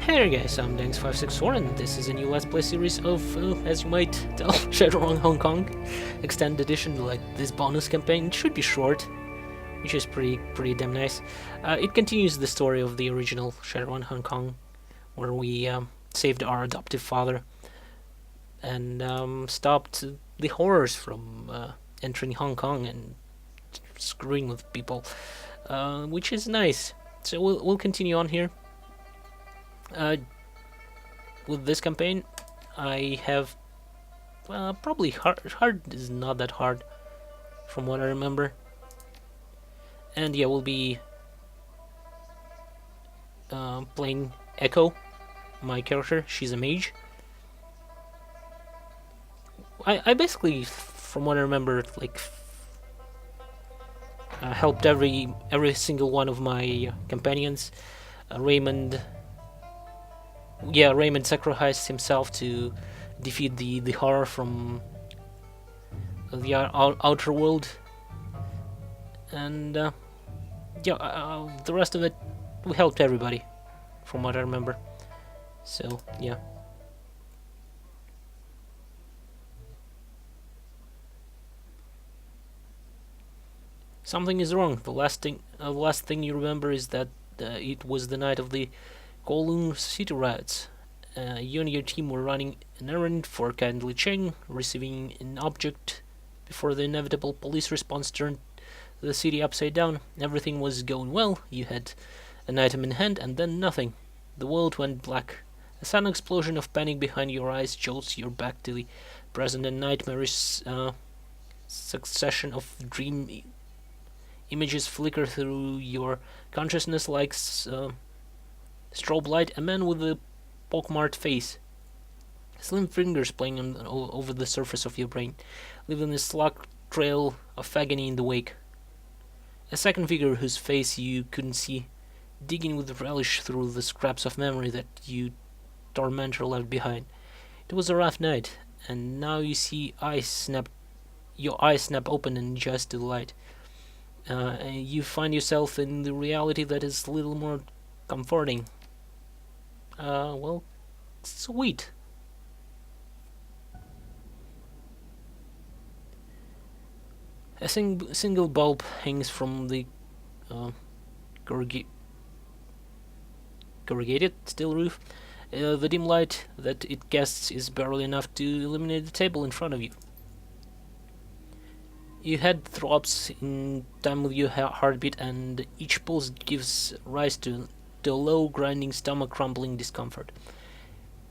Hey there guys, I'm Danks564 and this is a new Let's Play series of, as you might tell, Shadowrun Hong Kong Extended Edition, like this bonus campaign. It should be short, which is pretty damn nice. It continues the story of the original Shadowrun Hong Kong, where we saved our adoptive father and stopped the horrors from entering Hong Kong and screwing with people, which is nice. So we'll continue on here. With this campaign, I have probably hard is not that hard, from what I remember. And yeah, we'll be playing Echo, my character. She's a mage. I basically, from what I remember, like helped every single one of my companions. Raymond sacrificed himself to defeat the horror from the outer world, and the rest of it, we helped everybody, from what I remember. So yeah. Something is wrong. The last thing you remember is that it was the night of the Kowloon City riots. You and your team were running an errand for Candley Cheng, receiving an object before the inevitable police response turned the city upside down. Everything was going well. You had an item in hand, and then nothing. The world went black. A sudden explosion of panic behind your eyes jolts you back to the present, and nightmarish succession of dream images flicker through your consciousness like strobe light. A man with a pockmarked face, slim fingers playing over the surface of your brain, leaving a slug trail of agony in the wake. A second figure whose face you couldn't see, digging with relish through the scraps of memory that you tormentor left behind. It was a rough night, and now you see your eyes snap open and adjust to the light. You find yourself in the reality that is a little more comforting. Well, sweet. A single bulb hangs from the corrugated steel roof. The dim light that it casts is barely enough to illuminate the table in front of you. Your head throbs in time with your heartbeat, and each pulse gives rise to a low, grinding, stomach-crumbling discomfort.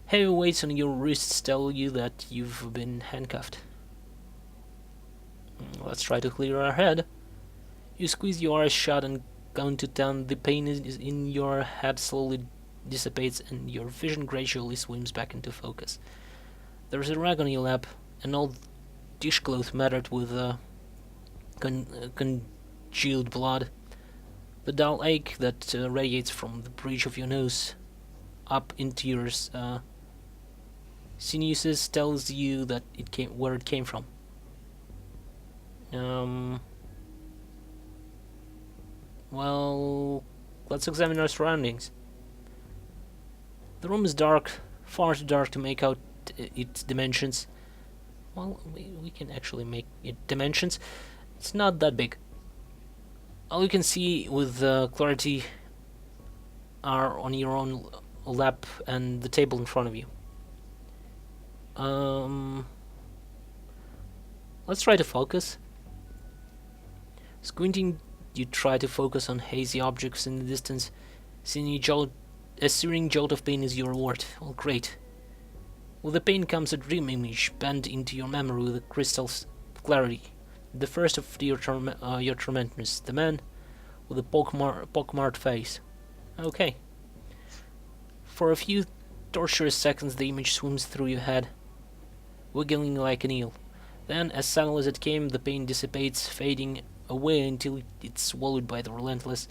Heavy weights on your wrists tell you that you've been handcuffed. Let's try to clear our head. You squeeze your eyes shut and count to 10. The pain in your head slowly dissipates, and your vision gradually swims back into focus. There's a rag on your lap, an old dishcloth matted with congealed blood. The dull ache that radiates from the bridge of your nose up into your sinuses tells you that where it came from. Well, let's examine our surroundings. The room is dark, far too dark to make out its dimensions. Well, we can actually make it dimensions. It's not that big. All you can see with clarity are on your own lap and the table in front of you. Let's try to focus. Squinting, you try to focus on hazy objects in the distance. A searing jolt of pain is your reward. Oh, great. With the pain comes a dream image bent into your memory with a crystal clarity. The first of your tormentors, the man with a pockmarked face. Okay. For a few torturous seconds, the image swims through your head, wiggling like an eel. Then, as suddenly as it came, the pain dissipates, fading away until it's swallowed by the relentless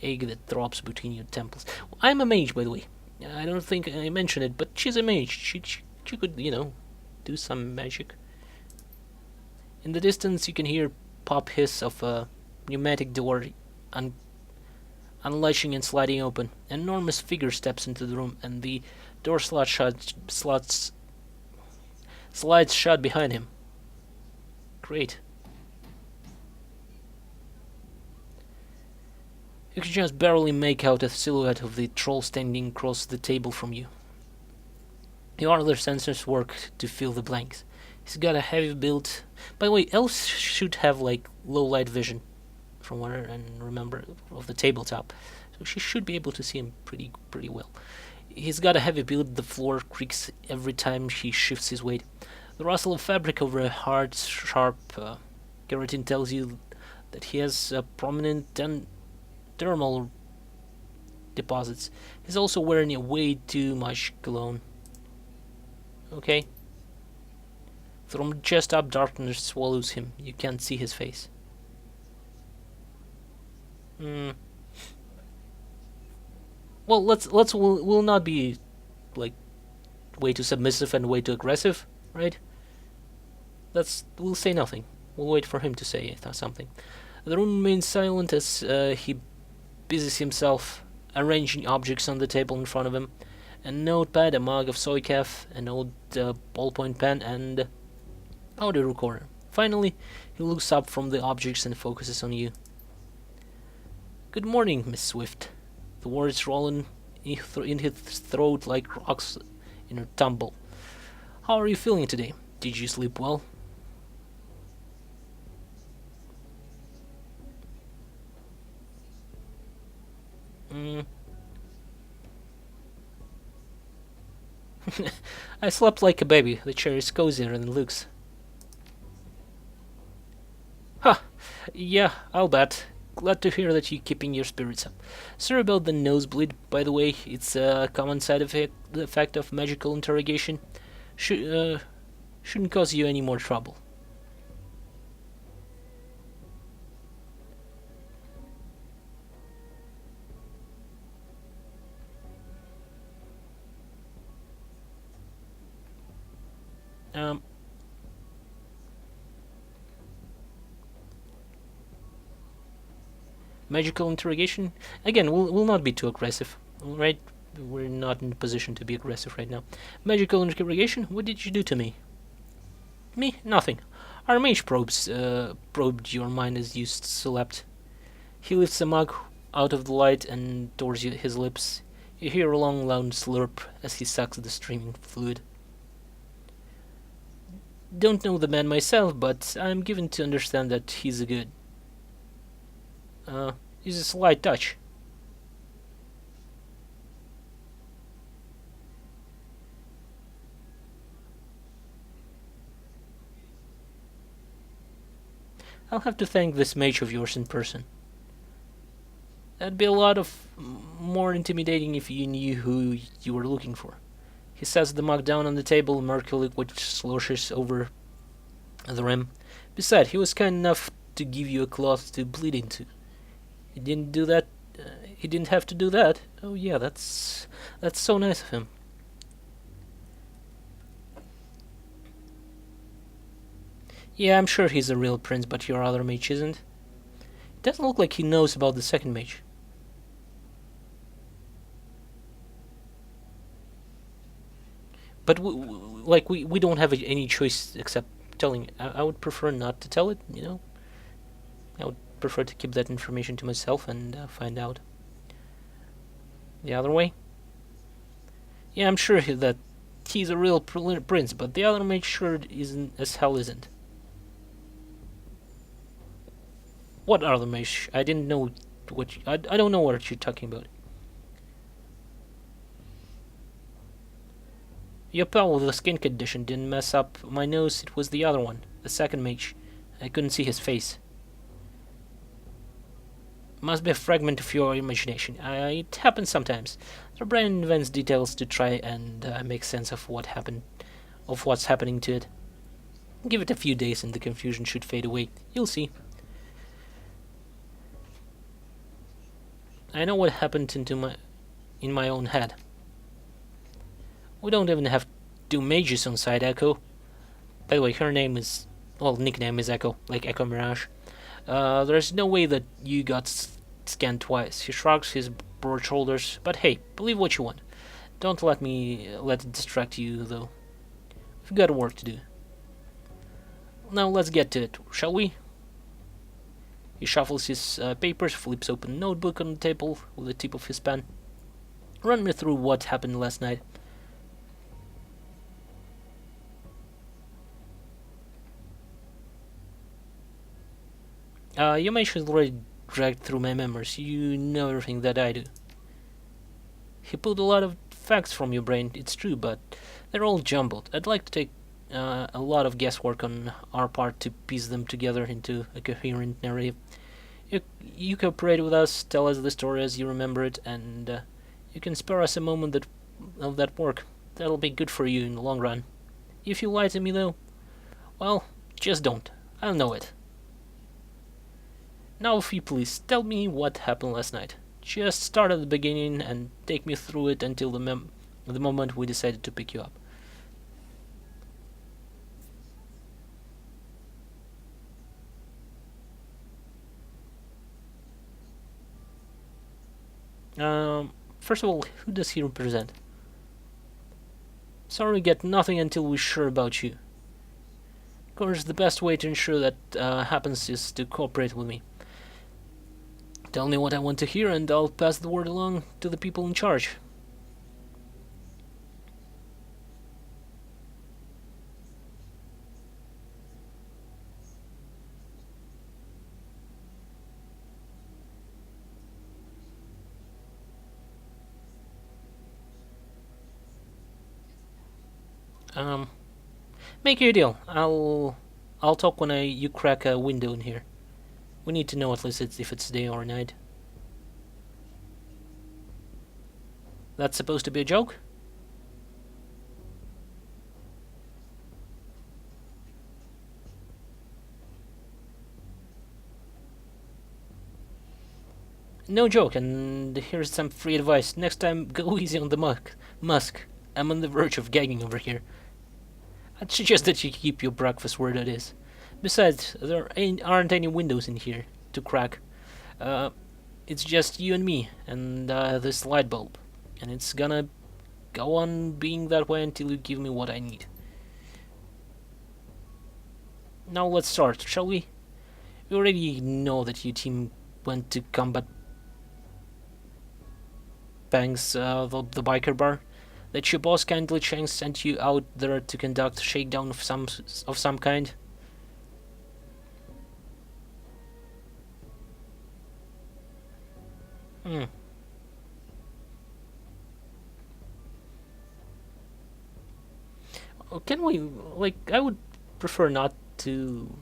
ache that throbs between your temples. I'm a mage, by the way. I don't think I mentioned it, but she's a mage. She could, do some magic. In the distance, you can hear pop hiss of a pneumatic door Unlatching and sliding open, an enormous figure steps into the room, and the door slides shut behind him. Great. You can just barely make out a silhouette of the troll standing across the table from you. Your other sensors work to fill the blanks. He's got a heavy build. By the way, elves should have like low light vision, from what I remember of the tabletop, so she should be able to see him pretty well. He's got a heavy build. The floor creaks every time he shifts his weight. The rustle of fabric over a hard, sharp keratin tells you that he has prominent and thermal deposits. He's also wearing a way too much cologne. Okay. From chest up, darkness swallows him. You can't see his face. Well, we'll not be like way too submissive and way too aggressive, right? We'll say nothing. We'll wait for him to say something. The room remains silent as he busies himself arranging objects on the table in front of him. A notepad, a mug of soy calf, an old ballpoint pen, and audio recorder. Finally, he looks up from the objects and focuses on you. Good morning, Miss Swift. The words roll in his throat like rocks in a tumble. How are you feeling today? Did you sleep well? I slept like a baby. The chair is cozier than it looks. Ha! Yeah, I'll bet. Glad to hear that you're keeping your spirits up. Sorry about the nosebleed, by the way. It's a common side effect of magical interrogation. Shouldn't cause you any more trouble. Magical interrogation? Again, we'll not be too aggressive, right? We're not in a position to be aggressive right now. Magical interrogation? What did you do to me? Me? Nothing. Our mage probed your mind as you slept. He lifts a mug out of the light and towards his lips. You hear a long, loud slurp as he sucks the streaming fluid. Don't know the man myself, but I'm given to understand that he's a good. It's a slight touch. I'll have to thank this mage of yours in person. That'd be a lot of more intimidating if you knew who you were looking for. He sets the mug down on the table, murky liquid sloshes over the rim. Besides, he was kind enough to give you a cloth to bleed into. He didn't do that. He didn't have to do that. Oh yeah, that's so nice of him. Yeah, I'm sure he's a real prince, but your other mage isn't. It doesn't look like he knows about the second mage. But we don't have any choice except telling. I would prefer not to tell it. I would prefer to keep that information to myself and find out. The other way? Yeah, I'm sure that he's a real prince, but the other mage sure isn't as hell isn't. What other mage? I didn't know what. I don't know what you're talking about. Your pal with the skin condition didn't mess up my nose. It was the other one, the second mage. I couldn't see his face. Must be a fragment of your imagination. It happens sometimes. The brain invents details to try and make sense of what's happening to it. Give it a few days and the confusion should fade away. You'll see. I know what happened in my own head. We don't even have two mages on side Echo. By the way, her nickname is Echo, like Echo Mirage. There's no way that you got scan twice. He shrugs his broad shoulders. But hey, believe what you want. Don't let it distract you, though. We've got work to do. Now let's get to it, shall we? He shuffles his papers, flips open a notebook on the table with the tip of his pen. Run me through what happened last night. You may should already dragged through my memories. You know everything that I do. He pulled a lot of facts from your brain, it's true, but they're all jumbled. I'd like to take a lot of guesswork on our part to piece them together into a coherent narrative. You cooperate with us, tell us the story as you remember it, and you can spare us a moment of that work. That'll be good for you in the long run. If you lie to me, though, well, just don't. I'll know it. Now, if you please, tell me what happened last night. Just start at the beginning and take me through it until the moment we decided to pick you up. First of all, who does he represent? Sorry, we get nothing until we're sure about you. Of course, the best way to ensure that happens is to cooperate with me. Tell me what I want to hear and I'll pass the word along to the people in charge. Make your deal. I'll talk when you crack a window in here. We need to know at least if it's day or night. That's supposed to be a joke? No joke, and here's some free advice. Next time, go easy on the Musk. I'm on the verge of gagging over here. I'd suggest that you keep your breakfast where it is. Besides, there aren't any windows in here to crack. It's just you and me, and this light bulb. And it's gonna go on being that way until you give me what I need. Now let's start, shall we? We already know that your team went to combat Bang's, the biker bar. That your boss kindly Chang sent you out there to conduct a shakedown of some kind. Can we, like, I would prefer not to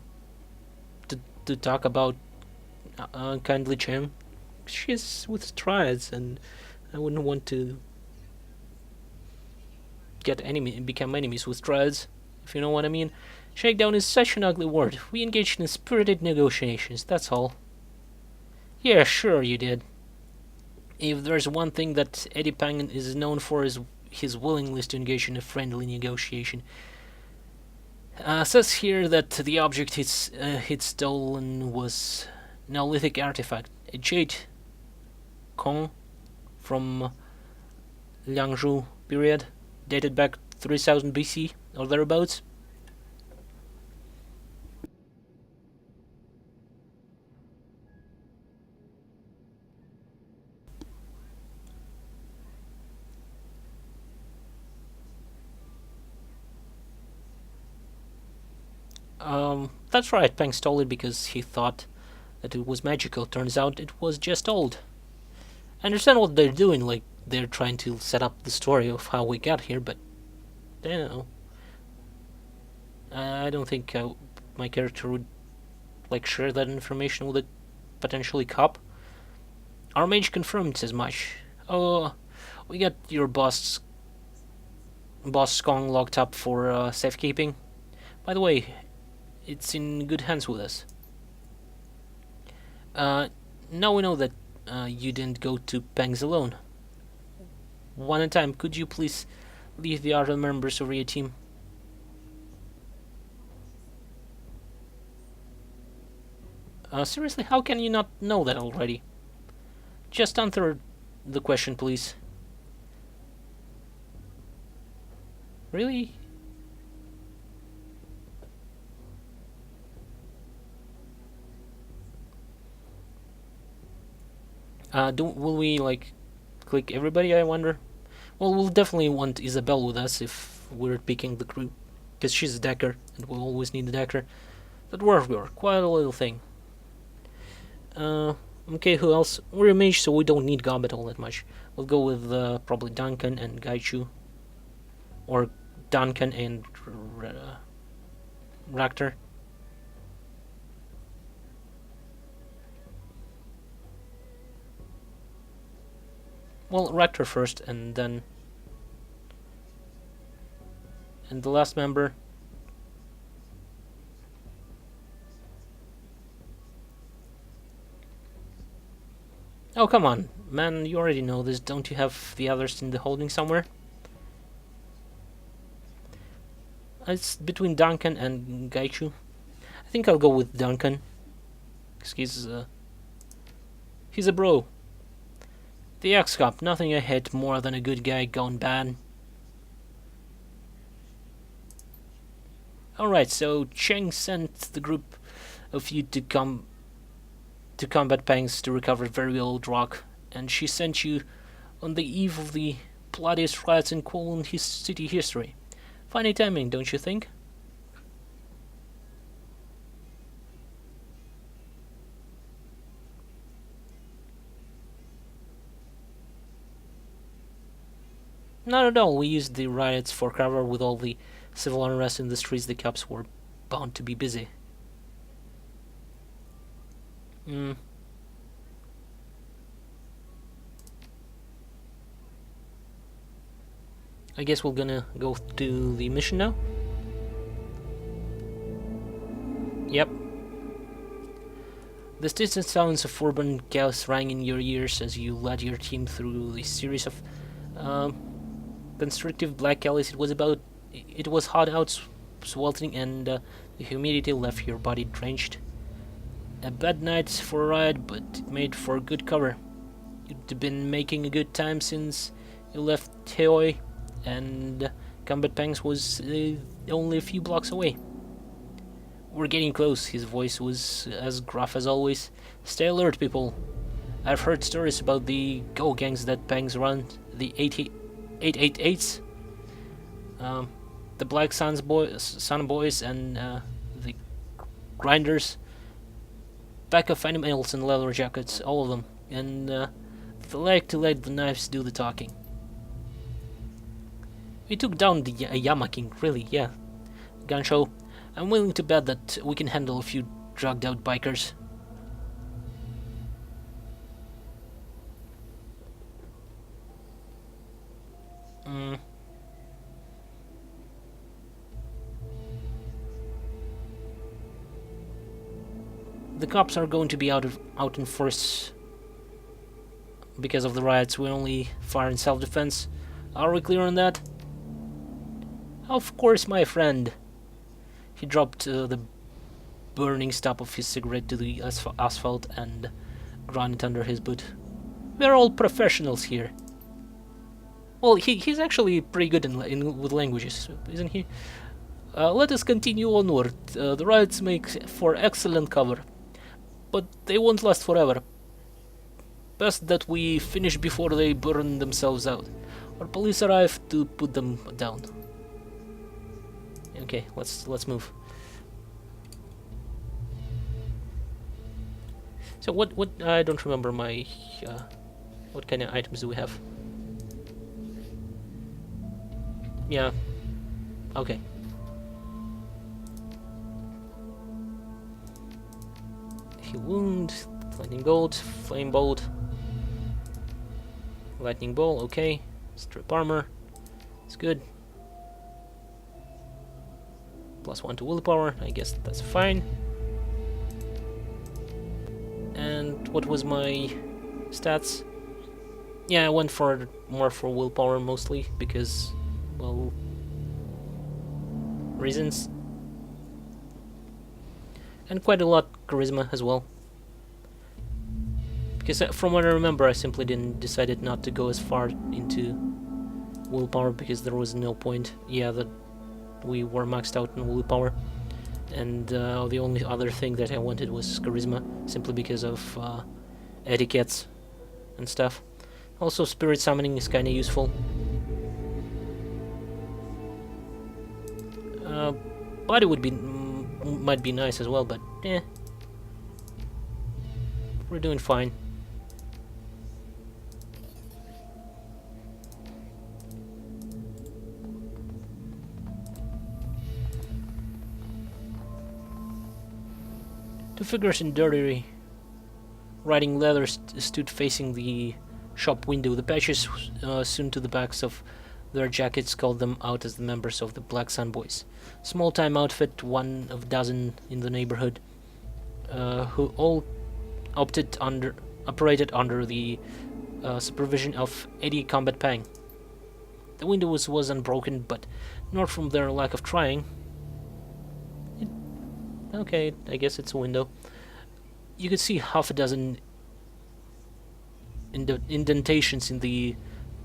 talk about kindly Chang. She's with triads, and I wouldn't want to become enemies with triads, if you know what I mean. Shakedown is such an ugly word. We engaged in spirited negotiations, that's all. Yeah, sure you did. If there's one thing that Eddie Pang is known for is his willingness to engage in a friendly negotiation. Says here that the object he'd stolen was a Neolithic artifact, a jade Kong from Liangzhu period, dated back 3000 BC or thereabouts. That's right, Peng stole it because he thought that it was magical. Turns out it was just old. I understand what they're doing, like they're trying to set up the story of how we got here, but I don't know. I don't think my character would like share that information with a potentially cop. Our mage confirmed as much. Oh, we got your boss Skong locked up for safekeeping. By the way, it's in good hands with us. Now we know that you didn't go to Peng's alone. One at a time, could you please leave the other members of your team? Seriously, how can you not know that already? Just answer the question, please. Really? Will we, like, click everybody, I wonder? Well, we'll definitely want Isabel with us if we're picking the crew. Because she's a decker, and we'll always need a decker. But Warrior, quite a little thing. Uh, okay, who else? We're a mage, so we don't need Goblet all that much. We'll go with probably Duncan and Gaichu. Or Duncan and Raktor. Well, Raktor first, and then... And the last member... Oh, come on, man, you already know this. Don't you have the others in the holding somewhere? It's between Duncan and Gaichu. I think I'll go with Duncan. Because he's a bro. The X-Cop, nothing I hate more than a good guy gone bad. Alright, so Cheng sent the group of you to combat Pangs to recover very old rock, and she sent you on the eve of the bloodiest riots in Kowloon city history. Funny timing, don't you think? Not at all. We used the riots for cover. With all the civil unrest in the streets, the cops were bound to be busy. I guess we're gonna go to the mission now. Yep. The distant sounds of urban chaos rang in your ears as you led your team through the series of constrictive black alleys. It was hot out, sweltering, and the humidity left your body drenched. A bad night for a ride, but it made for good cover. You'd been making a good time since you left Teoi, and Combat Pangs was only a few blocks away. We're getting close. His voice was as gruff as always. Stay alert, people. I've heard stories about the go gangs that Pangs run, the 888s, the Black Sun Boys, and the Grinders. Pack of animals in leather jackets, all of them, and they like to let the knives do the talking. We took down the Yama King, really, yeah. Gansho, I'm willing to bet that we can handle a few drugged out bikers. The cops are going to be out in force because of the riots. We only fire in self-defense. Are we clear on that? Of course, my friend. He dropped the burning stub of his cigarette to the asphalt and ground it under his boot. We're all professionals here. Well, he's actually pretty good with languages, isn't he? Let us continue onward. The riots make for excellent cover, but they won't last forever. Best that we finish before they burn themselves out. Our police arrive to put them down. Okay, let's move. So what I don't remember my what kind of items do we have? Yeah. Okay. Heal wound, lightning bolt, flame bolt, lightning ball. Okay. Strip armor. It's good. +1 to willpower. I guess that's fine. And what was my stats? Yeah, I went for more for willpower mostly because, well, reasons. And quite a lot charisma as well. Because from what I remember, I simply decided not to go as far into willpower because there was no point. Yeah, that we were maxed out in willpower, and the only other thing that I wanted was charisma, simply because of etiquettes and stuff. Also, spirit summoning is kind of useful. Body would be might be nice as well, but we're doing fine. Two figures in dirty riding leather stood facing the shop window. The patches sewn to the backs of their jackets called them out as the members of the Black Sun Boys. Small-time outfit, one of a dozen in the neighborhood, who all operated under the supervision of Eddie Combat Pang. The window was unbroken, but not from their lack of trying. Okay, I guess it's a window. You could see half a dozen indentations in the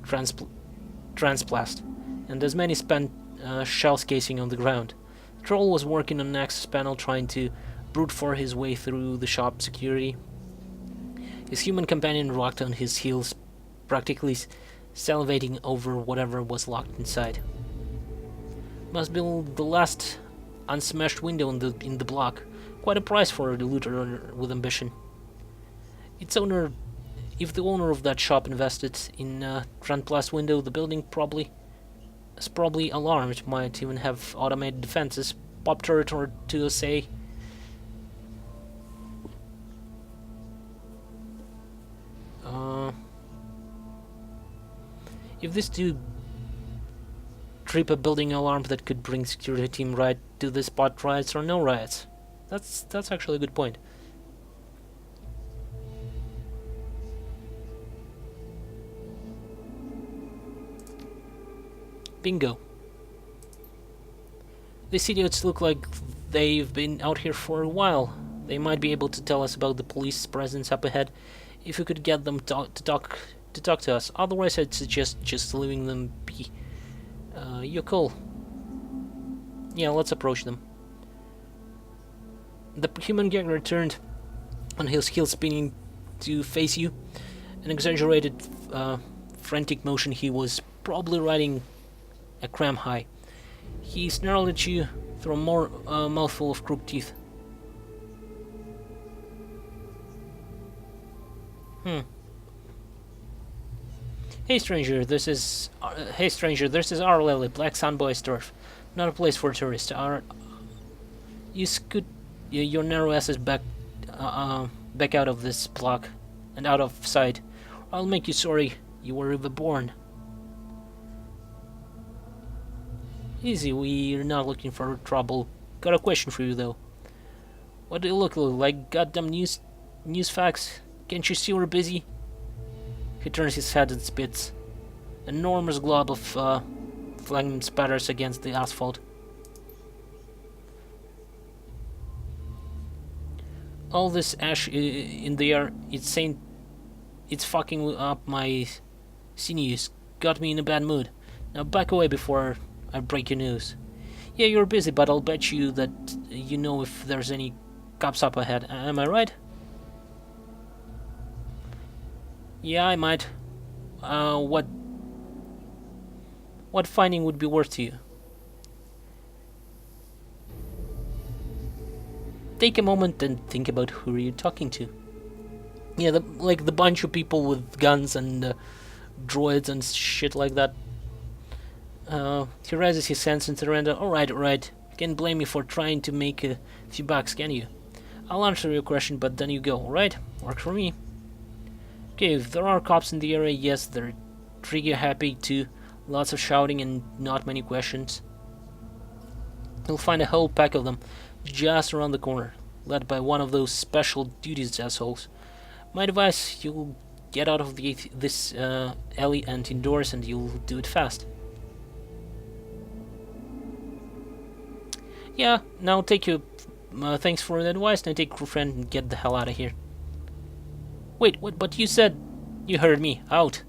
transplast, and as many spent shells casing on the ground. The troll was working on an access panel, trying to brute force his way through the shop security. His human companion rocked on his heels, practically salivating over whatever was locked inside. Must be the last unsmashed window in the block. Quite a price for a looter with ambition. Its owner, if the owner of that shop invested in a Transplast window, the building is probably alarmed. Might even have automated defenses. Pop turret or two, say. If these two trip a building alarm that could bring security team right to the spot, riots or no riots. That's actually a good point. Bingo. These idiots look like they've been out here for a while. They might be able to tell us about the police presence up ahead if we could get them to talk to us. Otherwise, I'd suggest just leaving them be. You're cool. Yeah, let's approach them. The human gang returned on his heel, spinning to face you. An exaggerated, frantic motion. He was probably riding a cram high. He snarled at you through a mouthful of crooked teeth. Hey stranger, this is our Lily, Black Sun Boy's turf. Not a place for tourists. You scoot your narrow asses back out of this block and out of sight. I'll make you sorry you were ever born. Easy, we're not looking for trouble. Got a question for you though. What do you look like? Goddamn news facts? Can't you see we're busy? He turns his head and spits. An enormous glob of flame spatters against the asphalt. All this ash in the air, it's fucking up my sinews. Got me in a bad mood. Now back away before I break your news. Yeah, you're busy, but I'll bet you that you know if there's any cops up ahead. Am I right? Yeah, I might. What finding would be worth to you? Take a moment and think about who you're talking to. Yeah, like the bunch of people with guns and droids and shit like that. He raises his hands and surrender. Alright. Can't blame me for trying to make a few bucks, can you? I'll answer your question, but then you go, alright? Works for me. Okay, if there are cops in the area, yes, they're trigger happy too. Lots of shouting and not many questions. You'll find a whole pack of them just around the corner, led by one of those special duties assholes. My advice, you'll get out of this alley and indoors, and you'll do it fast. Yeah, now take your thanks for the advice. Now take your friend and get the hell out of here. Wait, what? But you said... You heard me. Out.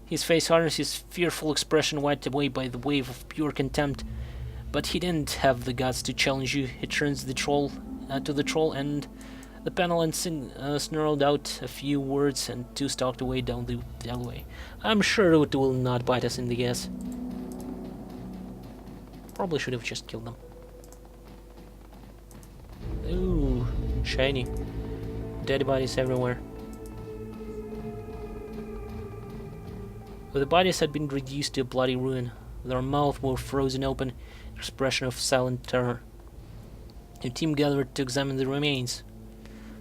His face hardens, his fearful expression wiped away by the wave of pure contempt. But he didn't have the guts to challenge you. He turns the troll to the troll, and the panel and snarled out a few words, and two stalked away down the alleyway. I'm sure it will not bite us in the ass. Probably should have just killed them. Ooh, shiny. Dead bodies everywhere. The bodies had been reduced to a bloody ruin. Their mouths were frozen open, expression of silent terror. The team gathered to examine the remains.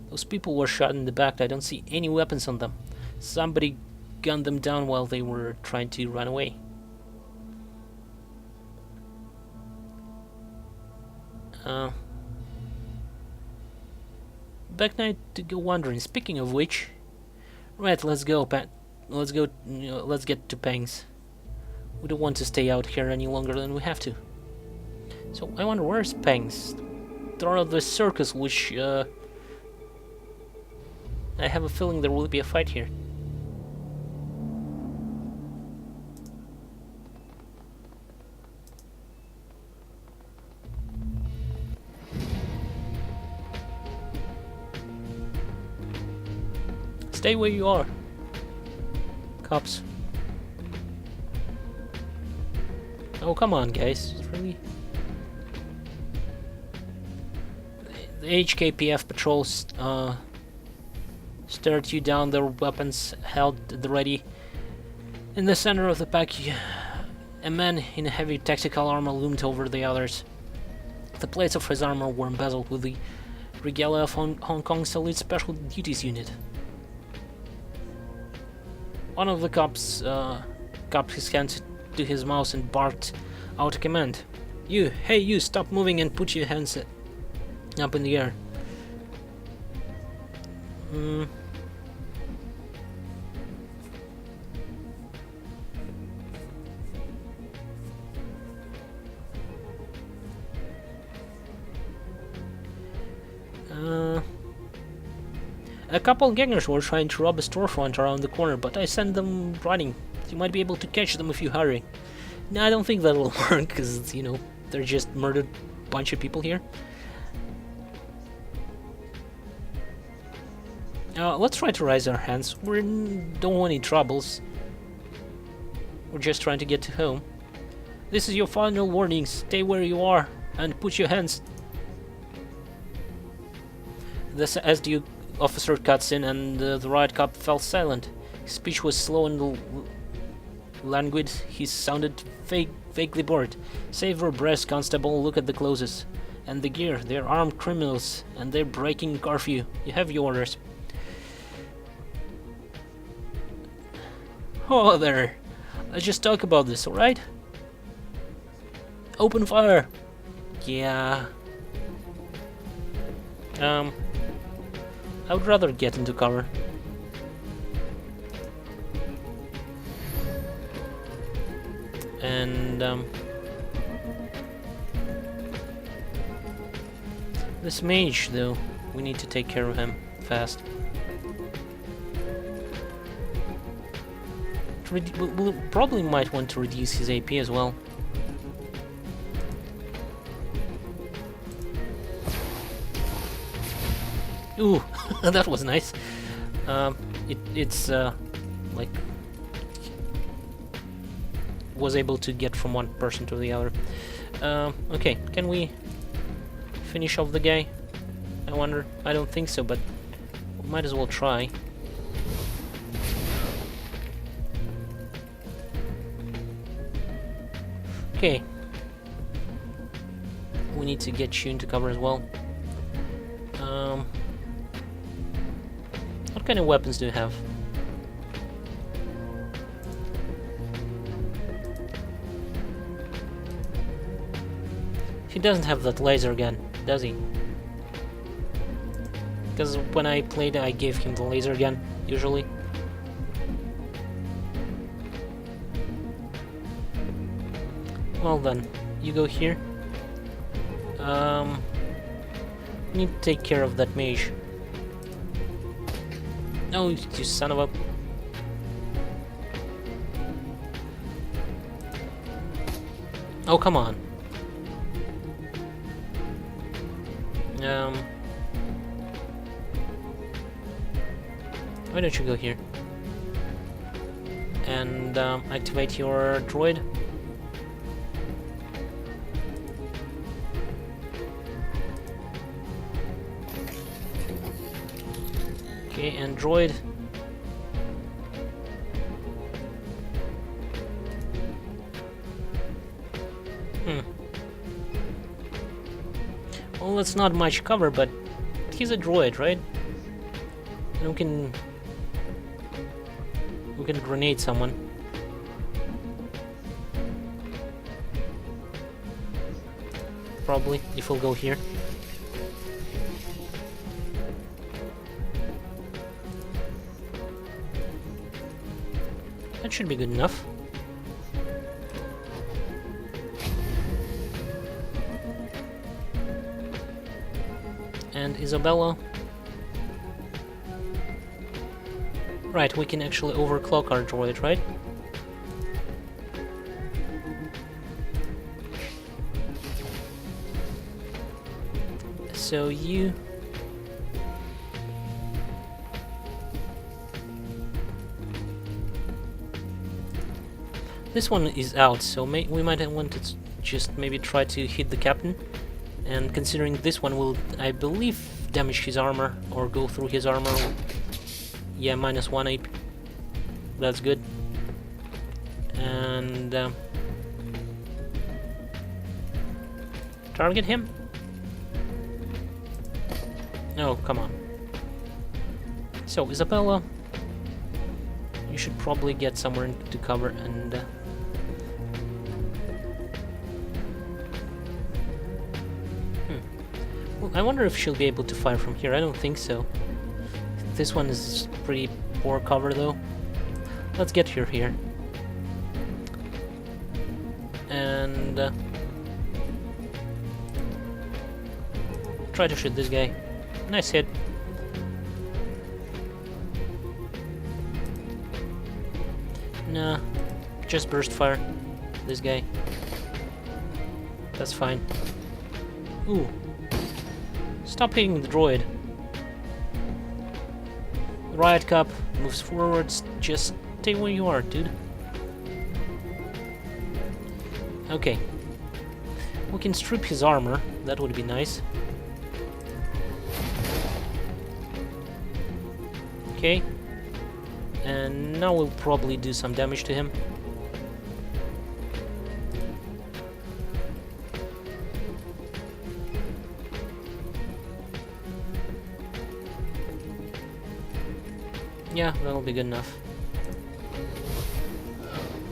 Those people were shot in the back. I don't see any weapons on them. Somebody gunned them down while they were trying to run away. Back night to go wandering. Speaking of which, right, let's go, Pat. Let's go. Let's get to Pangs. We don't want to stay out here any longer than we have to. So I wonder where's Pangs? They're out of the circus, which I have a feeling there will be a fight here. Stay where you are. Cops. Oh, come on, guys. Really? The HKPF patrols stared you down, their weapons held at the ready. In the center of the pack, a man in a heavy tactical armor loomed over the others. The plates of his armor were embezzled with the regalia of Hong Kong's elite special duties unit. One of the cops cupped his hands to his mouth and barked out a command. You, hey you, stop moving and put your hands up in the air. A couple gangers were trying to rob a storefront around the corner, but I sent them running. You might be able to catch them if you hurry. No, I don't think that'll work, because, you know, they're just murdered bunch of people here. Let's try to raise our hands. We don't want any troubles. We're just trying to get to home. This is your final warning. Stay where you are and put your hands. The SDU officer cuts in, and the riot cop fell silent. His speech was slow and languid. He sounded vaguely bored. Save your breath, constable. Look at the clothes and the gear. They're armed criminals, and they're breaking curfew. You have your orders. Oh, there. Let's just talk about this, alright? Open fire. Yeah. I would rather get into cover. And this mage, though, we need to take care of him fast. We'll probably might want to reduce his AP as well. Ooh, that was nice. It's like was able to get from one person to the other. Okay, can we finish off the guy? I wonder. I don't think so, but we might as well try. Okay. We need to get you into cover as well. What kind of weapons do you have? He doesn't have that laser gun, does he? Because when I played, I gave him the laser gun, usually. Well then, you go here. We need to take care of that mage. No, you son of a... Oh, come on. Why don't you go here? And activate your droid. Okay, and droid. Well, that's not much cover, but he's a droid, right? And we can grenade someone. Probably, if we'll go here. That should be good enough. And Isabella. Right, we can actually overclock our droid, right? So you... This one is out, so we might want to just maybe try to hit the captain. And considering this one will, I believe, damage his armor or go through his armor. Yeah, -1 AP. That's good. And target him? No, come on. So, Isabella, you should probably get somewhere into cover and... Well, I wonder if she'll be able to fire from here. I don't think so. This one is pretty poor cover, though. Let's get her here. And... try to shoot this guy. Nice hit. Nah, just burst fire. This guy. That's fine. Ooh. Stop hitting the droid. Riot Cup moves forwards. Just stay where you are, dude. Okay. We can strip his armor. That would be nice. Okay. And now we'll probably do some damage to him. Yeah, that'll be good enough.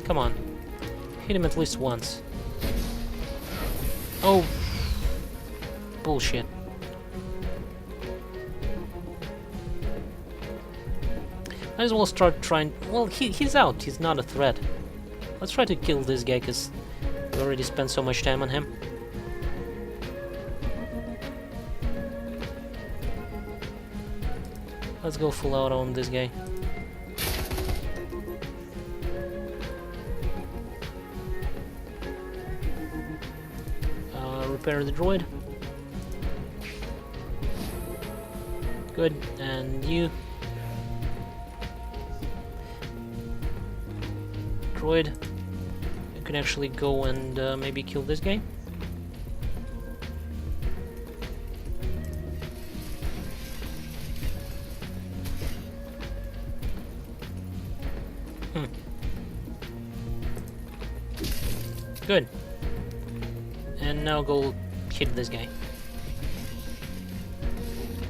Come on. Hit him at least once. Oh. Bullshit. Might as well start trying... Well, he's out. He's not a threat. Let's try to kill this guy, because we already spent so much time on him. Let's go full out on this guy. Repair the droid. Good, and you... droid, you can actually go and maybe kill this guy. Good. And now go hit this guy.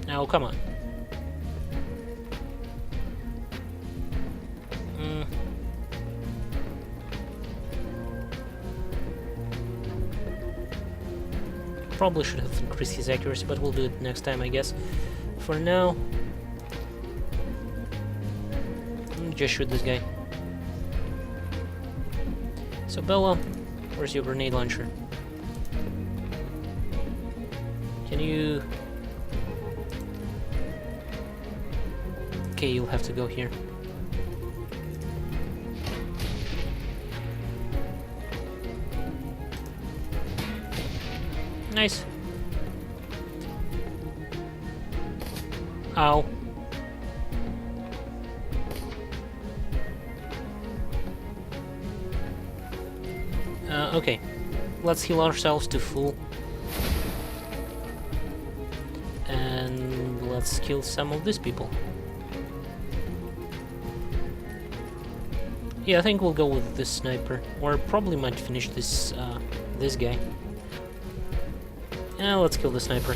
Now, come on. Probably should have increased his accuracy, but we'll do it next time, I guess. For now, just shoot this guy. So, Bella, where's your grenade launcher? Can you... Okay, you'll have to go here. Nice. Ow. Okay. Let's heal ourselves to full. And let's kill some of these people. Yeah, I think we'll go with this sniper. Or probably might finish this this guy. Yeah, let's kill the sniper.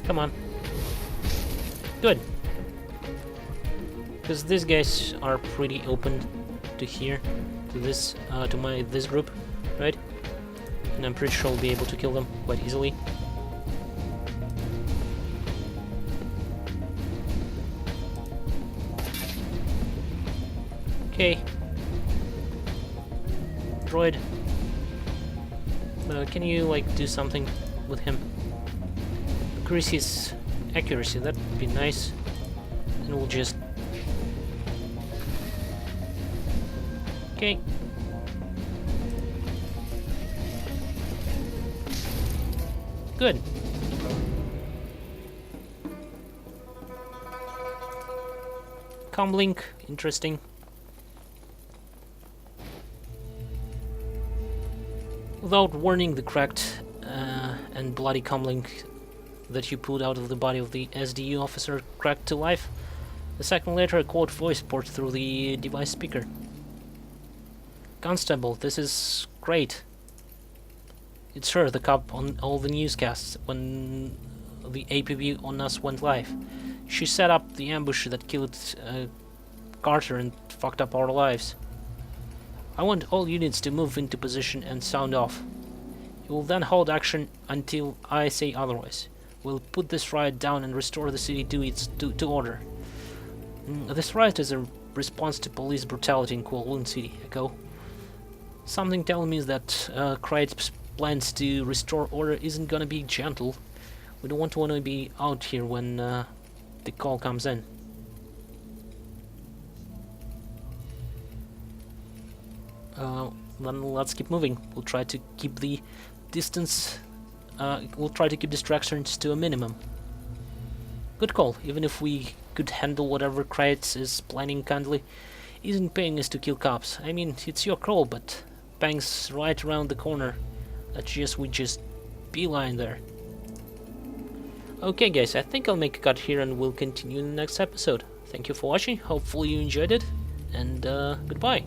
Come on. Good. Because these guys are pretty open to here, to this, to this group, right? And I'm pretty sure I'll be able to kill them quite easily. Okay. Droid. Can you, like, do something with him? Increase his accuracy, that'd be nice. And we'll just... Okay. Good. Comlink, interesting. Without warning, the cracked and bloody comlink that you pulled out of the body of the SDU officer cracked to life. A second later, a quote voice poured through the device speaker. Constable, this is great. It's her, the cop on all the newscasts when the APB on us went live. She set up the ambush that killed Carter and fucked up our lives. I want all units to move into position and sound off. You will then hold action until I say otherwise. We'll put this riot down and restore the city to order. This riot is a response to police brutality in Kowloon City, Echo. Something telling me that Krait's plans to restore order isn't gonna be gentle. We don't want to be out here when the call comes in. Then let's keep moving. We'll try to keep the distance, we'll try to keep distractions to a minimum. Good call, even if we could handle whatever Kreitz is planning kindly, isn't paying us to kill cops. I mean, it's your call, but Bang's right around the corner. We just beeline there. Okay guys, I think I'll make a cut here and we'll continue in the next episode. Thank you for watching, hopefully you enjoyed it, and goodbye.